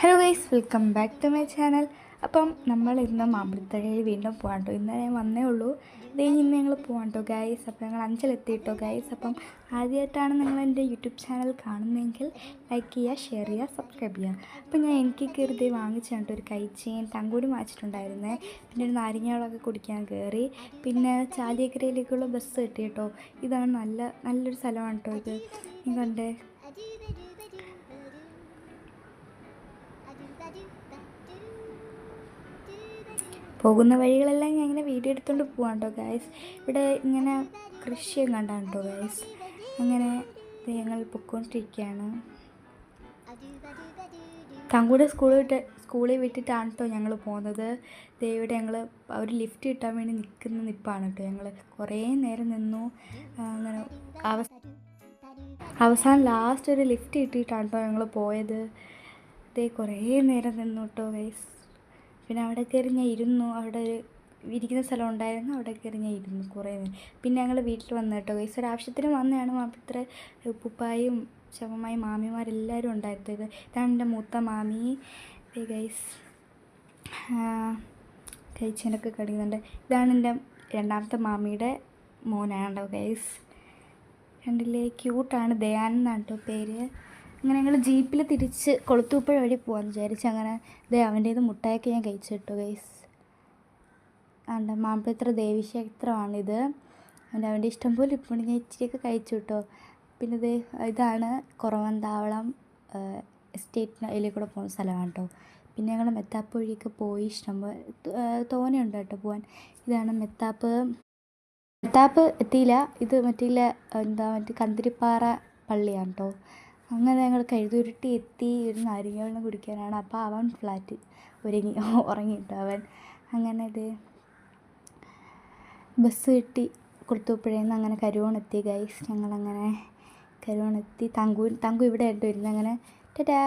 Hello guys, welcome back to my channel. അപ്പം നമ്മൾ ഇന്ന് മാമ്പഴത്തഴയിൽ വീണ്ടും പോകാൻ കേട്ടോ. ഇന്ന് ഞാൻ വന്നേ ഉള്ളൂ. ഇത് കഴിഞ്ഞ് ഇന്ന് ഞങ്ങൾ പോകാൻ കേട്ടോ ഗൈസ്. അപ്പോൾ ഞങ്ങൾ 5-ൽ എത്തിയിട്ടോ ഗൈസ്. അപ്പം ആദ്യമായിട്ടാണ് നിങ്ങൾ എൻ്റെ യൂട്യൂബ് ചാനൽ കാണുന്നതെങ്കിൽ ലൈക്ക് ചെയ്യുക, ഷെയർ ചെയ്യുക, സബ്സ്ക്രൈബ് ചെയ്യുക. അപ്പം ഞാൻ എനിക്ക് കയറി വാങ്ങിച്ചാണ് കേട്ടോ. ഒരു കൈ ചെയിൻ തങ്കൂടി വാങ്ങിച്ചിട്ടുണ്ടായിരുന്നേ. പിന്നെ ഒരു നാരങ്ങകളൊക്കെ കുടിക്കാൻ കയറി. പിന്നെ ചാലിയക്കരയിലേക്കുള്ള ബസ് കിട്ടി കേട്ടോ. ഇതാണ് നല്ലൊരു സ്ഥലമാണ് കേട്ടോ ഇത്. നീ കണ്ടേ. പോകുന്ന വഴികളെല്ലാം ഞാൻ ഇങ്ങനെ വീഡിയോ എടുത്തുകൊണ്ട് പോകാം കേട്ടോ ഗൈസ്. ഇവിടെ ഇങ്ങനെ കൃഷിയും കണ്ടാണ് കേട്ടോ ഗൈസ്. അങ്ങനെ ഞങ്ങൾ പൊയ്ക്കൊണ്ടിരിക്കുകയാണ്. തങ്കൂടെ സ്കൂളിൽ വിട്ടിട്ടാണ് കേട്ടോ ഞങ്ങൾ പോകുന്നത്. ഇവിടെ ഞങ്ങൾ ഒരു ലിഫ്റ്റ് കിട്ടാൻ വേണ്ടി നിൽപ്പാണ് കേട്ടോ. ഞങ്ങൾ കുറേ നേരം നിന്നു. അങ്ങനെ അവസാനം ലാസ്റ്റ് ഒരു ലിഫ്റ്റ് കിട്ടിയിട്ടാണ് കേട്ടോ ഞങ്ങൾ പോയത്. കുറേ നേരം നിന്നു കേട്ടോ ഗൈസ്. പിന്നെ അവിടെ കയറി ഞാൻ ഇരുന്നു. അവിടെ ഒരു ഇരിക്കുന്ന സ്ഥലം ഉണ്ടായിരുന്നു. അവിടെ കയറി ഞാൻ ഇരുന്നു കുറേ നേരം. പിന്നെ ഞങ്ങൾ വീട്ടിൽ വന്നു കേട്ടോ ഗൈസ്. ഒരാവശ്യത്തിന് വന്നതാണ്. ഇത്ര ഉപ്പുപ്പായും ശവമായും മാമിമാരെല്ലാവരും ഉണ്ടായിരുന്നത്. ഇതാണ് എൻ്റെ മൂത്ത മാമി ഗൈസ്. കഴിച്ചതിനൊക്കെ കഴിയുന്നുണ്ട്. ഇതാണ് എൻ്റെ രണ്ടാമത്തെ മാമിയുടെ മോനാണ് ഗൈസ്. കണ്ടില്ലേ, ക്യൂട്ടാണ്. ദയാൻ എന്നാണ് കേട്ടോ പേര്. അങ്ങനെ ഞങ്ങൾ ജീപ്പിൽ തിരിച്ച് കൊളുത്തൂപ്പുഴ വഴി പോകാമെന്ന് വിചാരിച്ച്. അങ്ങനെ അവൻ്റേത് മുട്ടായൊക്കെ ഞാൻ കഴിച്ചു കേട്ടോ ഗൈസ്. മാമ്പഴത്തറ ദേവീക്ഷേത്രമാണിത്. അവൻ്റെ ഇഷ്ടംപോലെ ഇപ്പോൾ ഞാൻ ഇച്ചിരിയൊക്കെ കഴിച്ചു കേട്ടോ. പിന്നെ ഇതാണ് കുറവന്താവളം എസ്റ്റേറ്റിന് അതിൽ കൂടെ പോകുന്ന സ്ഥലമാണ് കേട്ടോ. പിന്നെ ഞങ്ങൾ മെത്താപ്പ് വഴിയൊക്കെ പോയി. ഇഷ്ടംപോലെ തോനെയുണ്ട് കേട്ടോ പോകാൻ. ഇതാണ് മെത്താപ്പ് എത്തിയില്ല. ഇത് മറ്റേ കന്തിരിപ്പാറ പള്ളിയാണ് കേട്ടോ. അങ്ങനെ ഞങ്ങൾ കഴുതുരുട്ടി എത്തി. ഒരു നാരങ്ങ വെള്ളം കുടിക്കാനാണ്. അപ്പോൾ അവൻ ഫ്ലാറ്റ് ഉറങ്ങിയിട്ടോ അവൻ. അങ്ങനെ ബസ് കിട്ടി കൊളുത്തൂപ്പുഴയിൽ നിന്ന്. അങ്ങനെ കരുവോണെത്തി ഗൈസ്. ഞങ്ങളങ്ങനെ കരുവോണെത്തി. തങ്കു ഇവിടെ ആയിട്ട് വരുന്നത്. അങ്ങനെ ടാറ്റാ.